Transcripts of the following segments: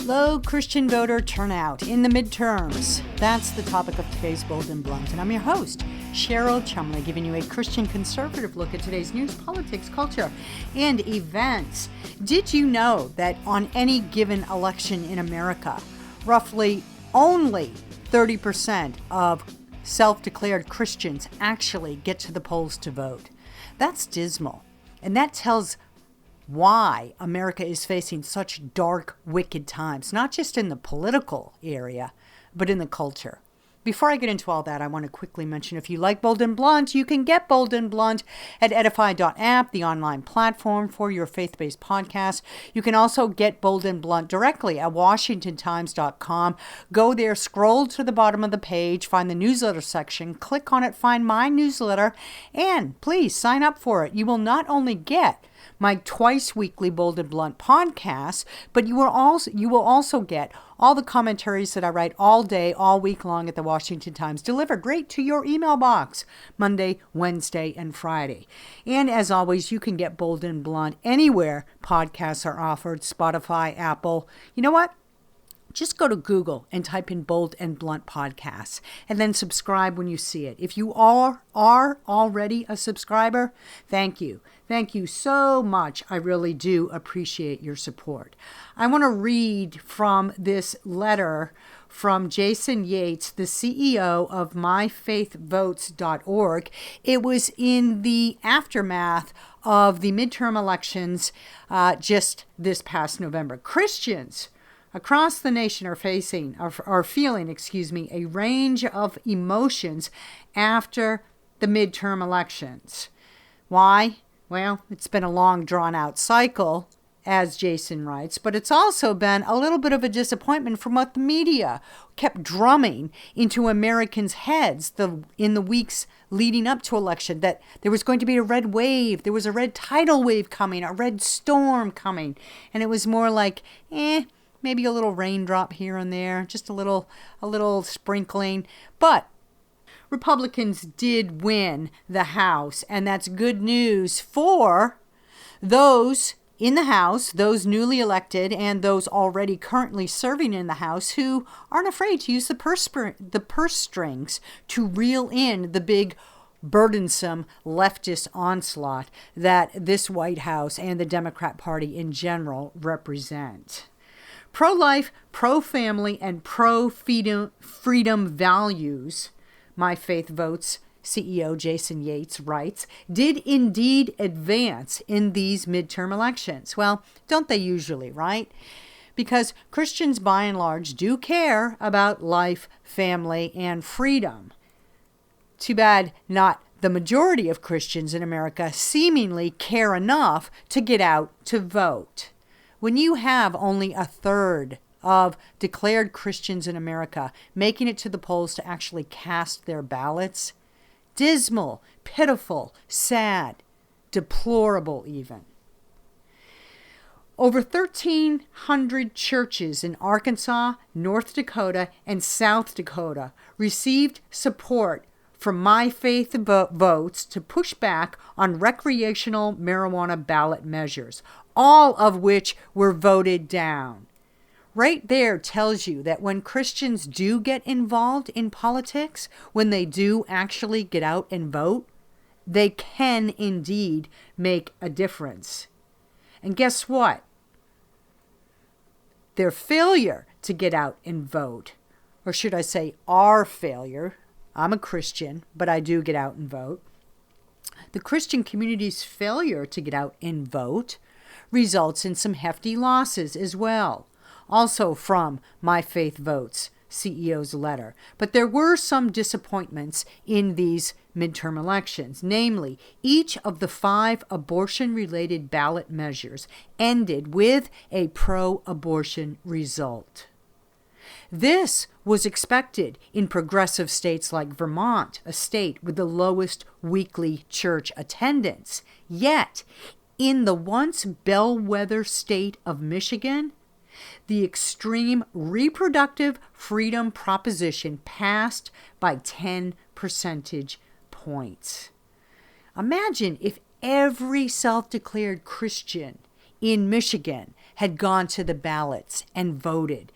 Low Christian voter turnout in the midterms. That's the topic of today's Bold and Blunt. And I'm your host, Cheryl Chumley, giving you a Christian conservative look at today's news, politics, culture, and events. Did you know that on any given election in America, roughly only 30% of self-declared Christians actually get to the polls to vote? That's dismal. And that tells why America is facing such dark, wicked times, not just in the political area, but in the culture. Before I get into all that, I want to quickly mention if you like Bold and Blunt, you can get Bold and Blunt at edify.app, the online platform for your faith-based podcast. You can also get Bold and Blunt directly at washingtontimes.com. Go there, scroll to the bottom of the page, find the newsletter section, click on it, find my newsletter, and please sign up for it. You will not only get my twice weekly Bold and Blunt podcast, but you will also get all the commentaries that I write all day, all week long at the Washington Times, delivered right to your email box, Monday, Wednesday, and Friday. And as always, you can get Bold and Blunt anywhere podcasts are offered, Spotify, Apple. You know what? Just go to Google and type in Bold and Blunt podcasts and then subscribe when you see it. If you are already a subscriber, thank you. Thank you so much. I really do appreciate your support. I want to read from this letter from Jason Yates, the CEO of myfaithvotes.org. It was in the aftermath of the midterm elections just this past November. Christians across the nation are feeling a range of emotions after the midterm elections. Why? Well, it's been a long, drawn-out cycle, as Jason writes, but it's also been a little bit of a disappointment from what the media kept drumming into Americans' heads in the weeks leading up to election, that there was going to be a red wave, there was a red tidal wave coming, a red storm coming, and it was more like, maybe a little raindrop here and there, just a little sprinkling. But Republicans did win the House, and that's good news for those in the House, those newly elected, and those already currently serving in the House who aren't afraid to use the purse strings to reel in the big burdensome leftist onslaught that this White House and the Democrat Party in general represent. Pro-life, pro-family, and pro-freedom values, My Faith Votes CEO Jason Yates writes, did indeed advance in these midterm elections. Well, don't they usually, right? Because Christians, by and large, do care about life, family, and freedom. Too bad not the majority of Christians in America seemingly care enough to get out to vote. When you have only a third of declared Christians in America making it to the polls to actually cast their ballots, dismal, pitiful, sad, deplorable even. Over 1,300 churches in Arkansas, North Dakota, and South Dakota received support from My Faith Votes to push back on recreational marijuana ballot measures, all of which were voted down. Right there tells you that when Christians do get involved in politics, when they do actually get out and vote, they can indeed make a difference. And guess what? Their failure to get out and vote, or should I say our failure, I'm a Christian, but I do get out and vote. The Christian community's failure to get out and vote results in some hefty losses as well. Also from My Faith Votes CEO's letter. But there were some disappointments in these midterm elections. Namely, each of the 5 abortion-related ballot measures ended with a pro-abortion result. This was expected in progressive states like Vermont, a state with the lowest weekly church attendance. Yet, in the once bellwether state of Michigan, the extreme reproductive freedom proposition passed by 10 percentage points. Imagine if every self-declared Christian in Michigan had gone to the ballots and voted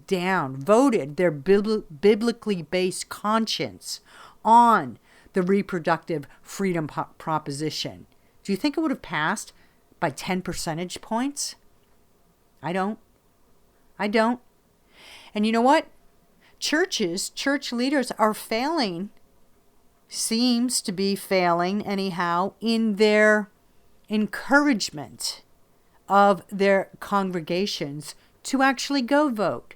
down, voted their biblically based conscience on the reproductive freedom proposition, do you think it would have passed by 10 percentage points? I don't. And you know what? Church leaders are failing, seems to be failing anyhow, in their encouragement of their congregations to actually go vote.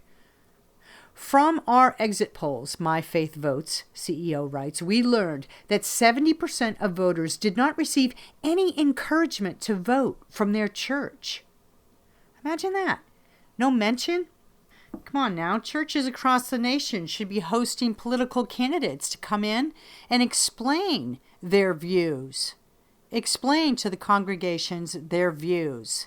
From our exit polls, My Faith Votes, CEO writes, we learned that 70% of voters did not receive any encouragement to vote from their church. Imagine that. No mention? Come on now, churches across the nation should be hosting political candidates to come in and explain their views. Explain to the congregations their views.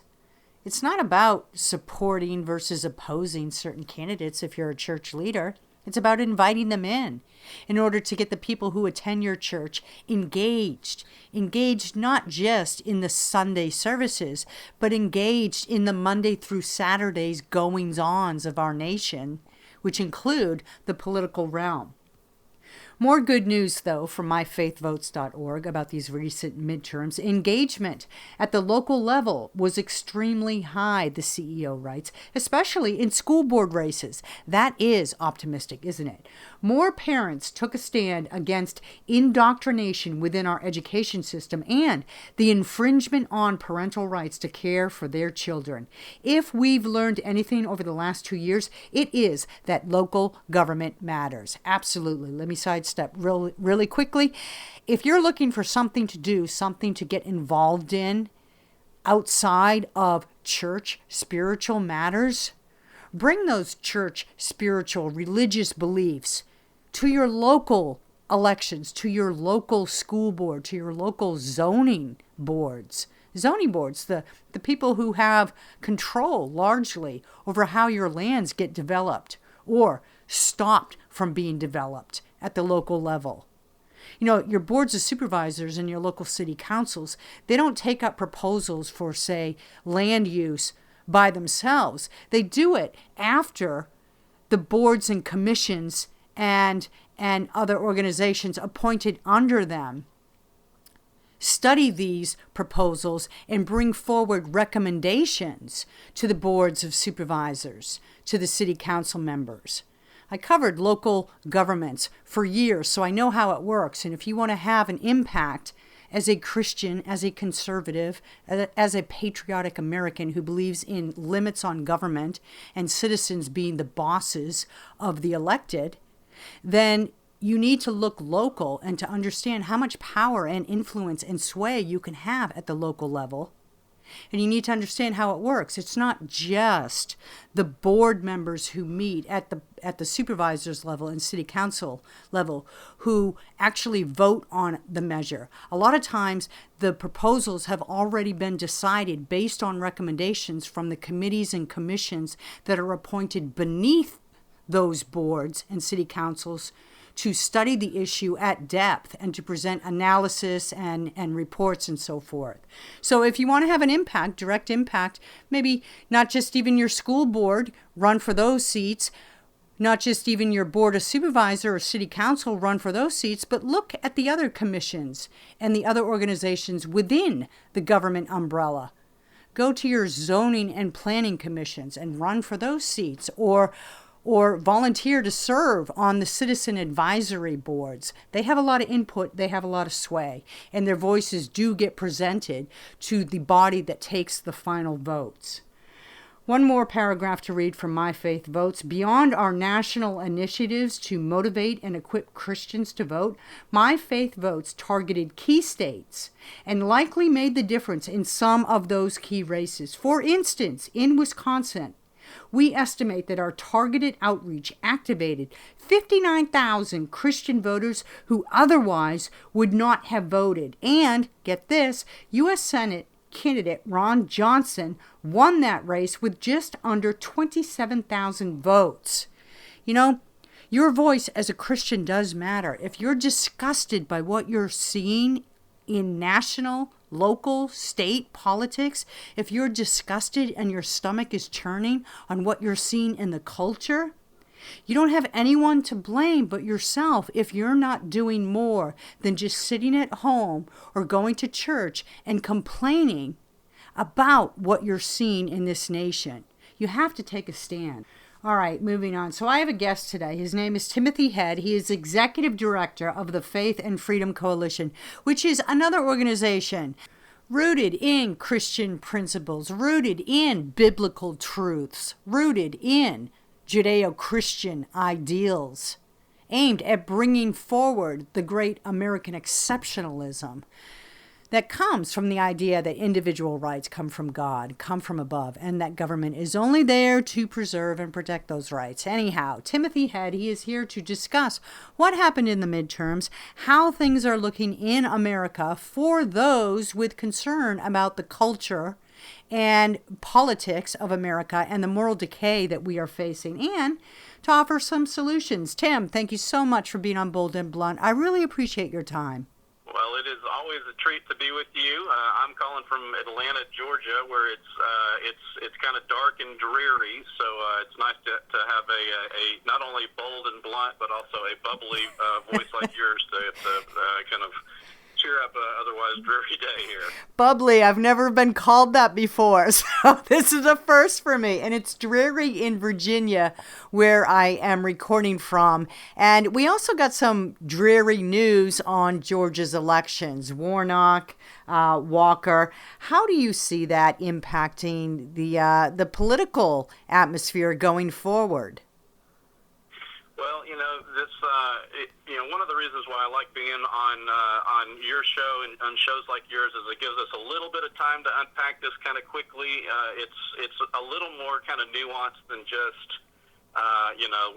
It's not about supporting versus opposing certain candidates if you're a church leader. It's about inviting them in order to get the people who attend your church engaged not just in the Sunday services, but engaged in the Monday through Saturday's goings-ons of our nation, which include the political realm. More good news, though, from myfaithvotes.org about these recent midterms. Engagement at the local level was extremely high, the CEO writes, especially in school board races. That is optimistic, isn't it? More parents took a stand against indoctrination within our education system and the infringement on parental rights to care for their children. If we've learned anything over the last 2 years, it is that local government matters. Absolutely. Let me sidestep really quickly. If you're looking for something to do, something to get involved in outside of church spiritual matters, bring those church spiritual religious beliefs to your local elections, to your local school board, to your local zoning boards. Zoning boards, the people who have control largely over how your lands get developed or stopped from being developed at the local level. You know, your boards of supervisors and your local city councils, they don't take up proposals for, say, land use by themselves. They do it after the boards and commissions and other organizations appointed under them study these proposals and bring forward recommendations to the boards of supervisors, to the city council members. I covered local governments for years, so I know how it works. And if you want to have an impact as a Christian, as a conservative, as a patriotic American who believes in limits on government and citizens being the bosses of the elected, then you need to look local and to understand how much power and influence and sway you can have at the local level. And you need to understand how it works. It's not just the board members who meet at the supervisors level and city council level who actually vote on the measure. A lot of times the proposals have already been decided based on recommendations from the committees and commissions that are appointed beneath those boards and city councils to study the issue at depth and to present analysis and reports and so forth. So if you want to have an impact, direct impact, maybe not just even your school board, run for those seats, not just even your board of supervisor or city council, run for those seats, but look at the other commissions and the other organizations within the government umbrella. Go to your zoning and planning commissions and run for those seats, or volunteer to serve on the citizen advisory boards. They have a lot of input, they have a lot of sway, and their voices do get presented to the body that takes the final votes. One more paragraph to read from My Faith Votes. Beyond our national initiatives to motivate and equip Christians to vote, My Faith Votes targeted key states and likely made the difference in some of those key races. For instance, in Wisconsin, we estimate that our targeted outreach activated 59,000 Christian voters who otherwise would not have voted. And, get this, U.S. Senate candidate Ron Johnson won that race with just under 27,000 votes. You know, your voice as a Christian does matter. If you're disgusted by what you're seeing in national local, state politics, if you're disgusted and your stomach is churning on what you're seeing in the culture, you don't have anyone to blame but yourself if you're not doing more than just sitting at home or going to church and complaining about what you're seeing in this nation. You have to take a stand. All right, moving on. So I have a guest today. His name is Timothy Head. He is Executive Director of the Faith and Freedom Coalition, which is another organization rooted in Christian principles, rooted in biblical truths, rooted in Judeo-Christian ideals, aimed at bringing forward the great American exceptionalism that comes from the idea that individual rights come from God, come from above, and that government is only there to preserve and protect those rights. Anyhow, Timothy Head, he is here to discuss what happened in the midterms, how things are looking in America for those with concern about the culture and politics of America and the moral decay that we are facing, and to offer some solutions. Tim, thank you so much for being on Bold and Blunt. I really appreciate your time. Well, it is always a treat to be with you. I'm calling from Atlanta, Georgia, where it's kind of dark and dreary. So it's nice to have a not only bold and blunt, but also a bubbly voice like yours to kind of cheer up an otherwise dreary day here. Bubbly, I've never been called that before, so this is a first for me. And it's dreary in Virginia, where I am recording from. And we also got some dreary news on Georgia's elections. Warnock, Walker. How do you see that impacting the political atmosphere going forward? Well, one of the reasons why I like being on your show and on shows like yours is it gives us a little bit of time to unpack this kind of quickly. It's a little more kind of nuanced than just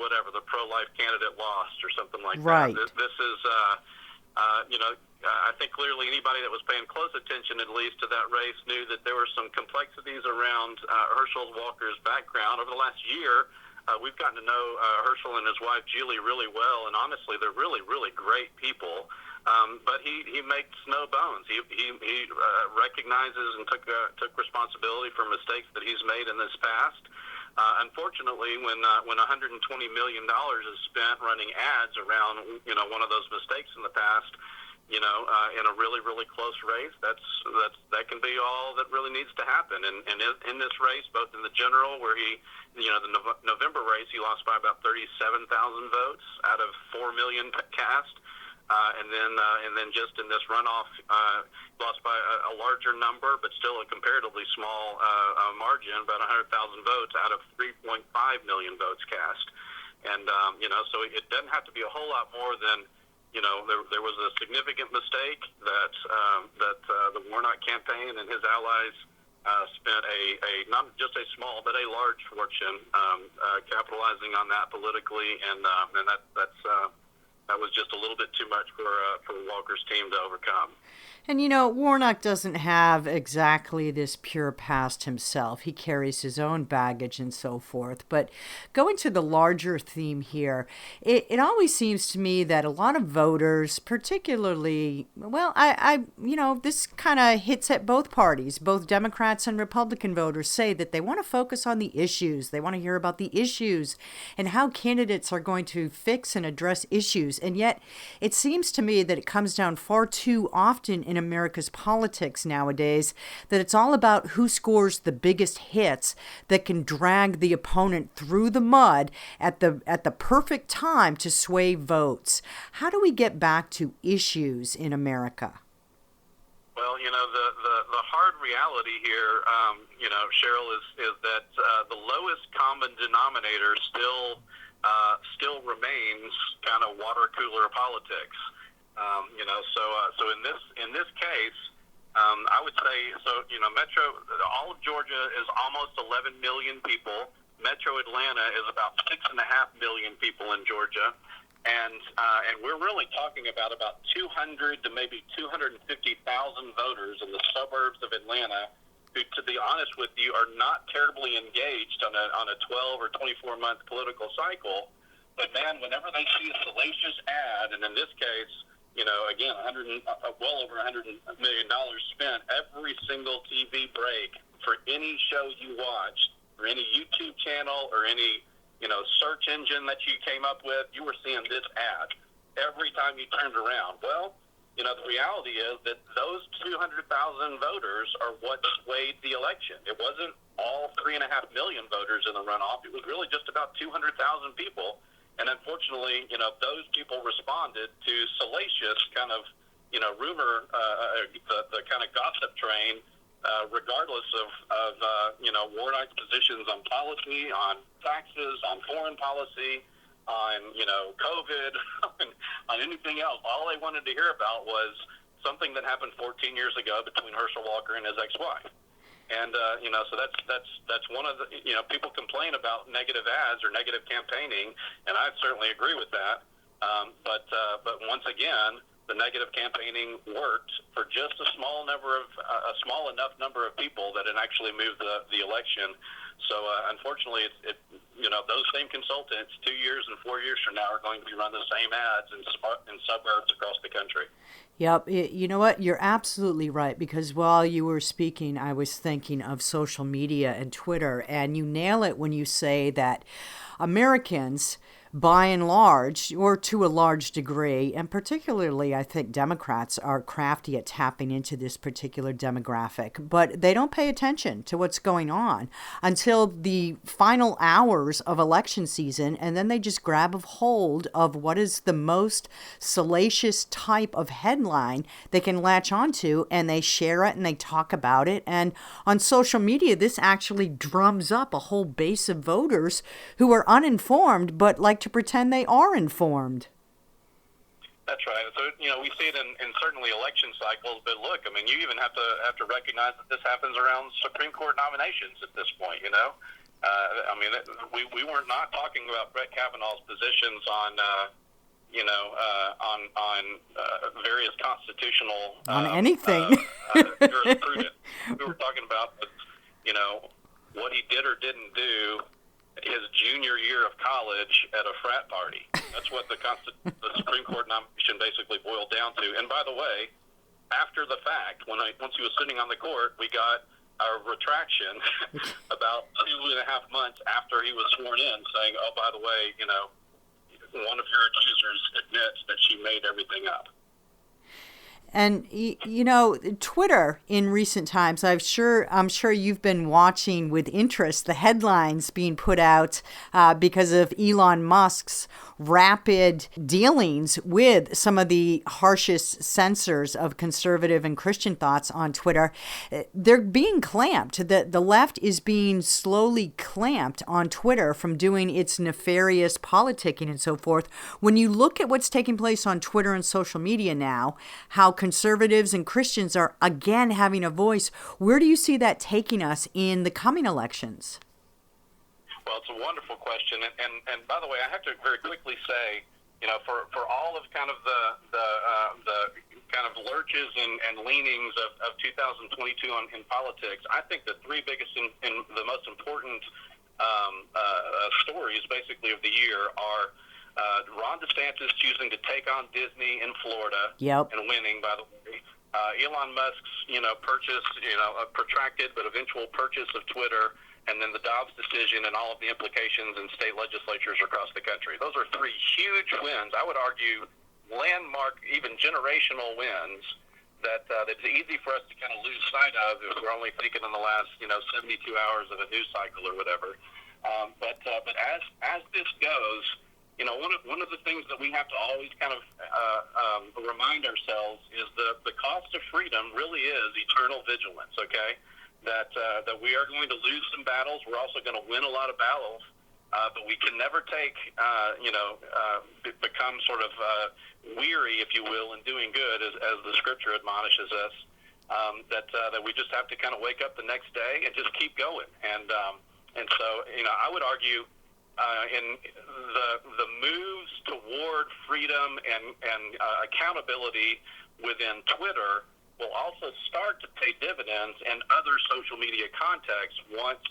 whatever the pro-life candidate lost or something like right. that. This is I think clearly anybody that was paying close attention at least to that race knew that there were some complexities around Herschel Walker's background over the last year. We've gotten to know Herschel and his wife Julie really well, and honestly, they're really, really great people. But he makes no bones. He recognizes and took responsibility for mistakes that he's made in this past. Unfortunately, when $120 million is spent running ads around one of those mistakes in the past, in a really, really close race, that can be all that really needs to happen. And in this race, both in the general, where the November race, he lost by about 37,000 votes out of 4 million cast, and then just in this runoff, lost by a larger number, but still a comparatively small margin, about 100,000 votes out of 3.5 million votes cast. And so it doesn't have to be a whole lot more than. There was a significant mistake that the Warnock campaign and his allies spent a not just a small but a large fortune capitalizing on that politically, and that was just a little bit too much for Walker's team to overcome. And Warnock doesn't have exactly this pure past himself. He carries his own baggage and so forth. But going to the larger theme here, it always seems to me that a lot of voters, particularly, this kind of hits at both parties. Both Democrats and Republican voters say that they want to focus on the issues. They want to hear about the issues and how candidates are going to fix and address issues. And yet it seems to me that it comes down far too often in America's politics nowadays that it's all about who scores the biggest hits that can drag the opponent through the mud at the perfect time to sway votes. How do we get back to issues in America? Well, the hard reality here, Cheryl, is that the lowest common denominator still remains kind of water cooler politics. So in this case, I would say Metro, all of Georgia is almost 11 million people. Metro Atlanta is about 6.5 million people in Georgia, and we're really talking about 200 to maybe 250,000 voters in the suburbs of Atlanta who, to be honest with you, are not terribly engaged on a 12 or 24 month political cycle. But man, whenever they see a salacious ad, and in this case, again, well over $100 million spent every single TV break for any show you watched, or any YouTube channel, or any, search engine that you came up with. You were seeing this ad every time you turned around. Well, the reality is that those 200,000 voters are what swayed the election. It wasn't all 3.5 million voters in the runoff. It was really just about 200,000 people. And unfortunately, those people responded to salacious kind of, rumor, the kind of gossip train, regardless of Warnock's positions on policy, on taxes, on foreign policy, on, COVID, on anything else. All they wanted to hear about was something that happened 14 years ago between Herschel Walker and his ex-wife. And, so that's one of the, people complain about negative ads or negative campaigning, and I certainly agree with that. But once again, the negative campaigning worked for just a small enough number of people that it actually moved the election. So unfortunately, those same consultants 2 years and 4 years from now are going to be running the same ads in suburbs across the country. Yep. You know what? You're absolutely right, because while you were speaking, I was thinking of social media and Twitter, and you nail it when you say that Americans, by and large, or to a large degree, and particularly I think Democrats are crafty at tapping into this particular demographic, but they don't pay attention to what's going on until the final hours of election season, and then they just grab a hold of what is the most salacious type of headline they can latch onto, and they share it and they talk about it. And on social media, this actually drums up a whole base of voters who are uninformed but like to pretend they are informed. That's right. So, we see it in certainly election cycles, but look, I mean, you even have to recognize that this happens around Supreme Court nominations at this point, we were not talking about Brett Kavanaugh's positions on various constitutional... on anything. Jurisprudence. We were talking about, what he did or didn't do his junior year of college at a frat party. That's what the Supreme Court nomination basically boiled down to. And by the way, after the fact, once he was sitting on the court, we got a retraction about 2.5 months after he was sworn in, saying, "Oh, by the way, one of your accusers admits that she made everything up." And, Twitter in recent times, I'm sure you've been watching with interest the headlines being put out because of Elon Musk's rapid dealings with some of the harshest censors of conservative and Christian thoughts on Twitter. They're being clamped. The left is being slowly clamped on Twitter from doing its nefarious politicking and so forth. When you look at what's taking place on Twitter and social media now, how conservatives and Christians are again having a voice, where do you see that taking us in the coming elections? Well, it's a wonderful question, and by the way, I have to very quickly say, for all of kind of the kind of lurches and leanings of 2022 in politics, I think the three biggest and the most important stories, basically, of the year are Ron DeSantis choosing to take on Disney in Florida and winning, by the way. Elon Musk's, purchase, a protracted but eventual purchase of Twitter, and then the Dobbs decision and all of the implications in state legislatures across the country. Those are three huge wins. I would argue landmark, even generational wins that it's easy for us to kind of lose sight of if we're only thinking in the last, 72 hours of a news cycle or whatever. But as this goes, one of the things that we have to always kind of remind ourselves is the cost of freedom really is eternal vigilance, okay? That we are going to lose some battles. We're also going to win a lot of battles, but we can never become sort of weary, if you will, in doing good, as the Scripture admonishes us. That we just have to kind of wake up the next day and just keep going. And so I would argue in the moves toward freedom and accountability within Twitter will also start to pay dividends in other social media contexts once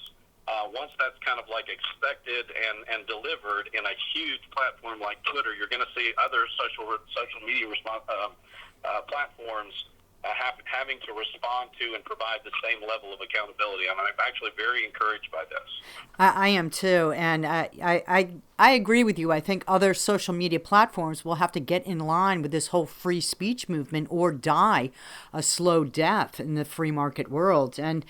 once that's kind of like expected and delivered in a huge platform like Twitter, you're going to see other social media platforms having to respond to and provide the same level of accountability. I'm actually very encouraged by this. I am too, and I agree with you. I think other social media platforms will have to get in line with this whole free speech movement or die a slow death in the free market world. And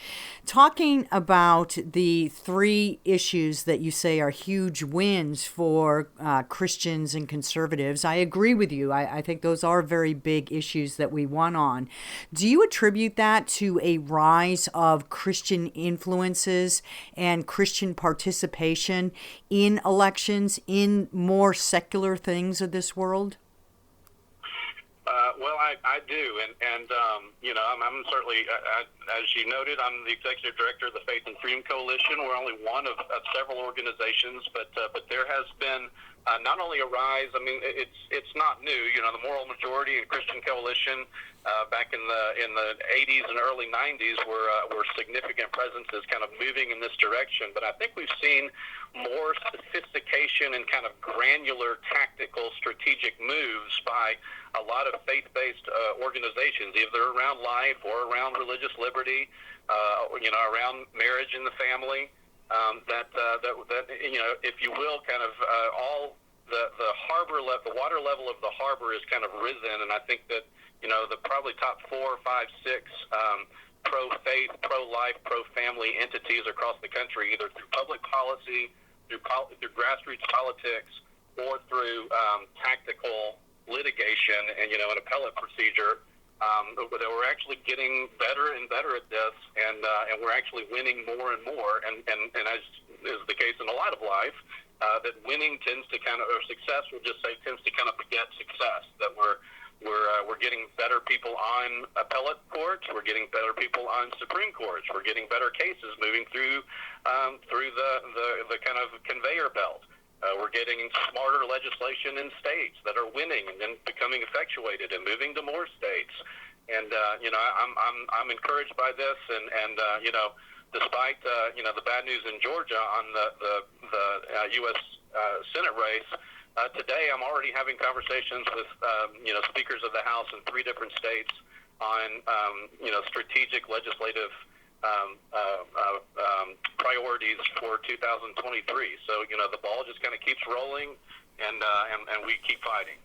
talking about the three issues that you say are huge wins for Christians and conservatives, I agree with you. I think those are very big issues that we won on. Do you attribute that to a rise of Christian influences and Christian participation in elections, in more secular things of this world? Well, I do, and I'm certainly, as you noted, I'm the executive director of the Faith and Freedom Coalition. We're only one of several organizations, but there has been not only a rise. I mean, it's not new. The Moral Majority and Christian Coalition back in the 80s and early 90s were significant presences, kind of moving in this direction. But I think we've seen more sophistication and kind of granular, tactical, strategic moves by a lot of faith-based organizations, either around life or around religious liberty, around marriage and the family. That if you will, kind of all the harbor the water level of the harbor is kind of risen, and I think that the probably top 4, 5, 6 pro-faith, pro-life, pro-family entities across the country, either through public policy, through grassroots politics, or through tactical litigation and an appellate procedure. That we're actually getting better and better at this, and we're actually winning more and more. And as is the case in a lot of life, that winning tends to kind of, or success, we'll just say, tends to kind of beget success. That we're getting better people on appellate courts. We're getting better people on Supreme Courts. We're getting better cases moving through the kind of conveyor belt. We're getting smarter legislation in states that are winning and then becoming effectuated and moving to more states. And I'm encouraged by this. And despite the bad news in Georgia on the U.S. Senate race, today I'm already having conversations with speakers of the House in 3 different states on strategic legislative priorities for 2023. So the ball just kind of keeps rolling, and we keep fighting.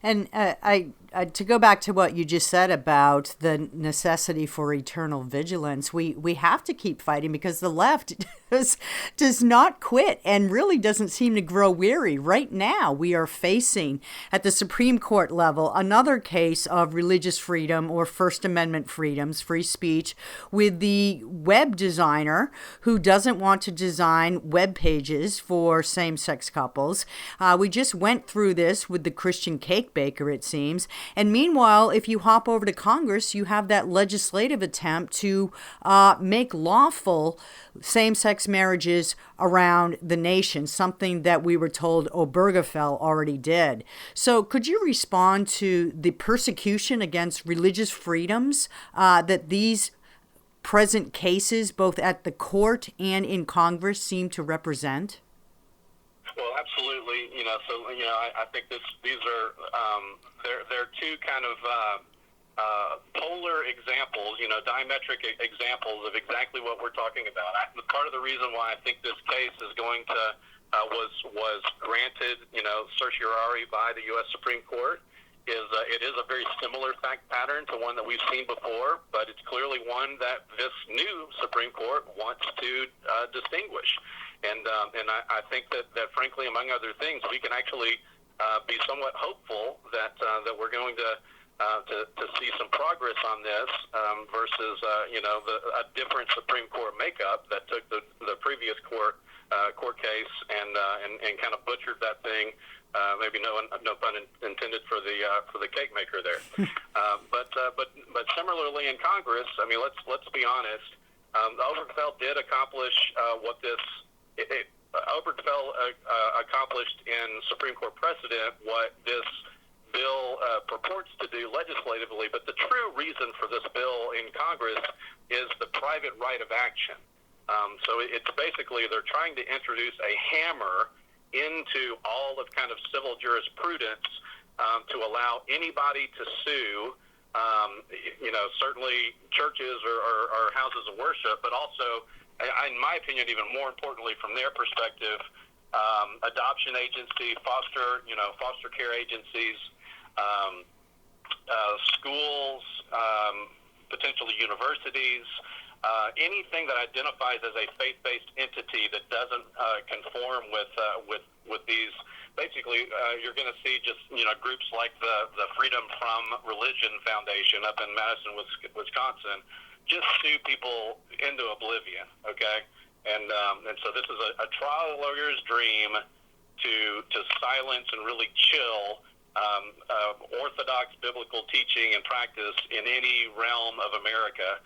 And to go back to what you just said about the necessity for eternal vigilance, we have to keep fighting because the left does not quit and really doesn't seem to grow weary. Right now, we are facing at the Supreme Court level another case of religious freedom or First Amendment freedoms, free speech, with the web designer who doesn't want to design web pages for same-sex couples. We just went through this with the Christian cake baker, it seems. And meanwhile, if you hop over to Congress, you have that legislative attempt to make lawful same-sex marriages around the nation, something that we were told Obergefell already did. So could you respond to the persecution against religious freedoms that these present cases, both at the court and in Congress, seem to represent? Well, absolutely. I think these are they're 2 kind of polar examples, diametric examples of exactly what we're talking about. Part of the reason why I think this case is going to was granted, certiorari by the U.S. Supreme Court is it is a very similar fact pattern to one that we've seen before, but it's clearly one that this new Supreme Court wants to distinguish. And I think that frankly, among other things, we can actually be somewhat hopeful that we're going to see some progress on this versus a different Supreme Court makeup that took the previous court case and kind of butchered that thing. Maybe no pun intended for the cake maker there. But similarly in Congress, I mean, let's be honest. Obergefell did accomplish what this. Obergefell accomplished in Supreme Court precedent what this bill purports to do legislatively, but the true reason for this bill in Congress is the private right of action. So it's basically they're trying to introduce a hammer into all of kind of civil jurisprudence to allow anybody to sue, certainly churches or houses of worship, but also, in my opinion, even more importantly from their perspective, adoption agency, foster care agencies, schools, potentially universities, anything that identifies as a faith-based entity that doesn't conform with these. Basically, you're going to see just groups like the Freedom from Religion Foundation up in Madison, Wisconsin, just sue people into oblivion. Okay, and so this is a trial lawyer's dream to silence and really chill orthodox biblical teaching and practice in any realm of America.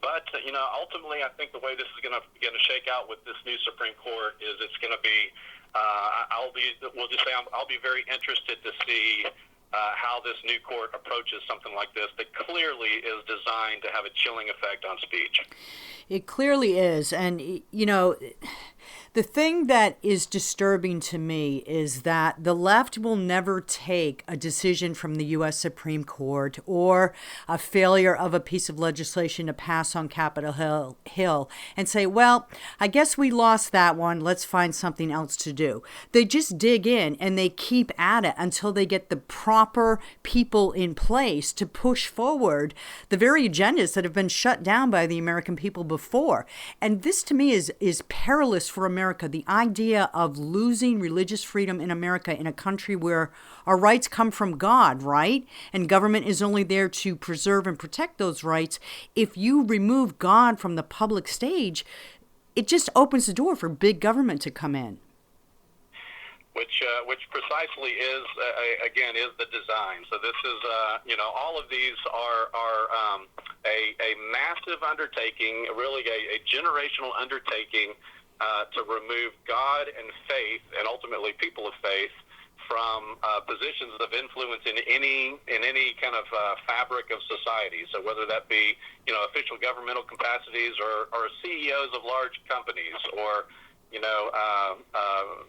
But ultimately, I think the way this is going to shake out with this new Supreme Court is it's going to be. I'll be very interested to see how this new court approaches something like this that clearly is designed to have a chilling effect on speech. It clearly is. And, the thing that is disturbing to me is that the left will never take a decision from the U.S. Supreme Court or a failure of a piece of legislation to pass on Capitol Hill and say, well, I guess we lost that one. Let's find something else to do. They just dig in and they keep at it until they get the proper people in place to push forward the very agendas that have been shut down by the American people before. And this to me is perilous for America. The idea of losing religious freedom in America, in a country where our rights come from God, right? And government is only there to preserve and protect those rights. If you remove God from the public stage, it just opens the door for big government to come in. Which precisely is the design. So this is all of these are a massive undertaking, really a generational undertaking to remove God and faith, and ultimately people of faith, from positions of influence in any kind of fabric of society. So whether that be official governmental capacities or CEOs of large companies, or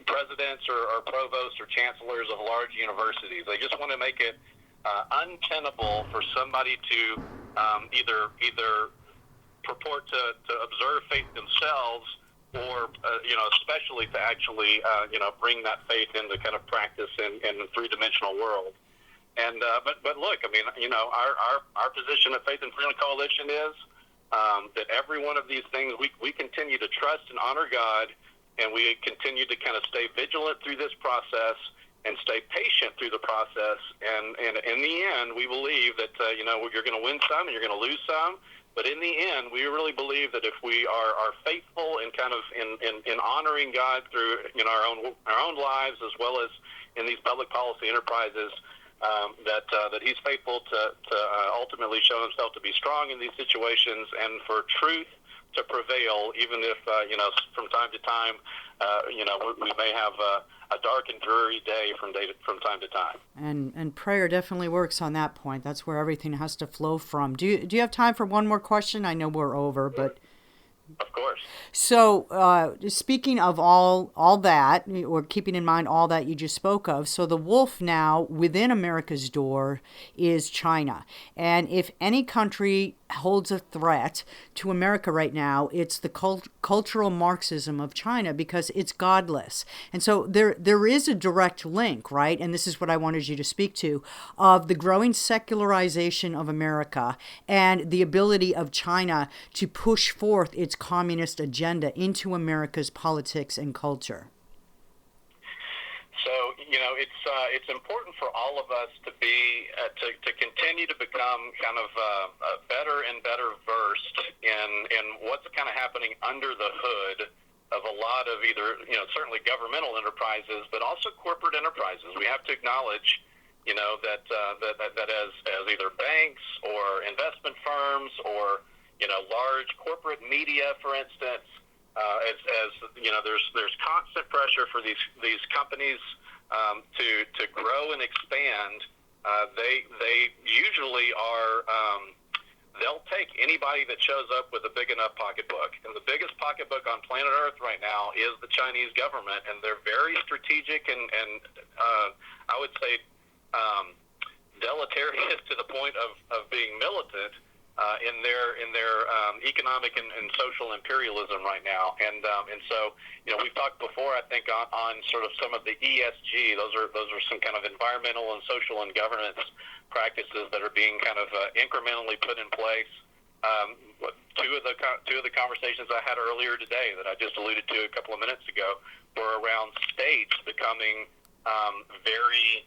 presidents or provosts or chancellors of large universities. They just want to make it untenable for somebody to either purport to observe faith themselves, or especially to actually bring that faith into kind of practice in the three-dimensional world. And but look, I mean, our position at Faith and Freedom Coalition is that every one of these things we continue to trust and honor God, and we continue to kind of stay vigilant through this process and stay patient through the process. And in the end, we believe that you're going to win some and you're going to lose some. But in the end, we really believe that if we are faithful in kind of in honoring God through our own lives, as well as in these public policy enterprises, that He's faithful to ultimately show Himself to be strong in these situations, and for truth to prevail, even if from time to time we may have a dark and dreary day from time to time. And prayer definitely works on that point. That's where everything has to flow from. Do you have time for one more question? I know we're over, but of course. So, speaking of all that, or keeping in mind all that you just spoke of, so the wolf now within America's door is China. And if any country holds a threat to America right now, it's the cultural Marxism of China, because it's godless. And so there is a direct link, right? And this is what I wanted you to speak to, of the growing secularization of America and the ability of China to push forth its communist agenda into America's politics and culture. So, it's important for all of us to be to continue to become kind of better and better versed in what's kind of happening under the hood of a lot of either certainly governmental enterprises, but also corporate enterprises. We have to acknowledge that as either banks or investment firms or large corporate media, for instance, there's constant pressure for these companies to grow and expand. They usually are they'll take anybody that shows up with a big enough pocketbook. And the biggest pocketbook on planet Earth right now is the Chinese government, and they're very strategic and I would say deleterious to the point of being militant in their economic and social imperialism right now. And so, we've talked before, I think, on sort of some of the ESG. Those are some kind of environmental and social and governance practices that are being kind of incrementally put in place. Two of the conversations I had earlier today that I just alluded to a couple of minutes ago were around states becoming very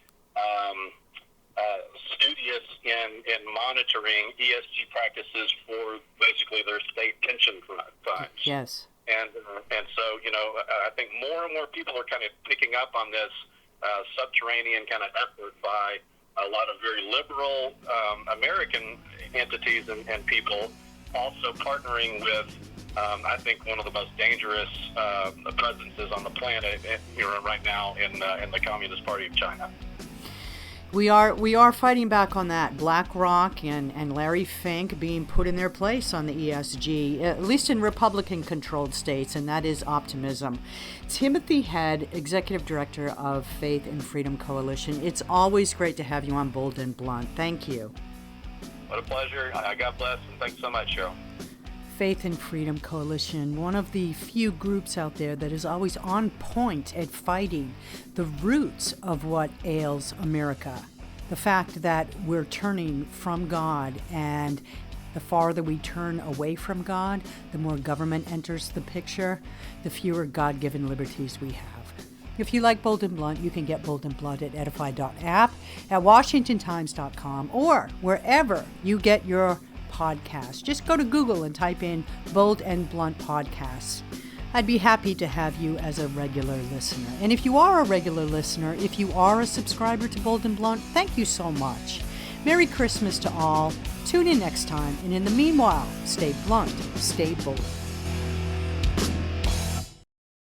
studious in monitoring ESG practices for basically their state pension funds. Yes. And so, I think more and more people are kind of picking up on this subterranean kind of effort by a lot of very liberal American entities and people also partnering with, I think, one of the most dangerous presences on the planet right now in the Communist Party of China. We are fighting back on that. BlackRock and Larry Fink being put in their place on the ESG, at least in Republican-controlled states, and that is optimism. Timothy Head, Executive Director of Faith and Freedom Coalition, it's always great to have you on Bold and Blunt. Thank you. What a pleasure. God bless, and thanks so much, Cheryl. Faith and Freedom Coalition, one of the few groups out there that is always on point at fighting the roots of what ails America. The fact that we're turning from God, and the farther we turn away from God, the more government enters the picture, the fewer God-given liberties we have. If you like Bold and Blunt, you can get Bold and Blunt at edify.app, at washingtontimes.com, or wherever you get your podcast. Just go to Google and type in Bold and Blunt Podcasts. I'd be happy to have you as a regular listener. And if you are a regular listener, if you are a subscriber to Bold and Blunt, thank you so much. Merry Christmas to all. Tune in next time. And in the meanwhile, stay blunt, stay bold.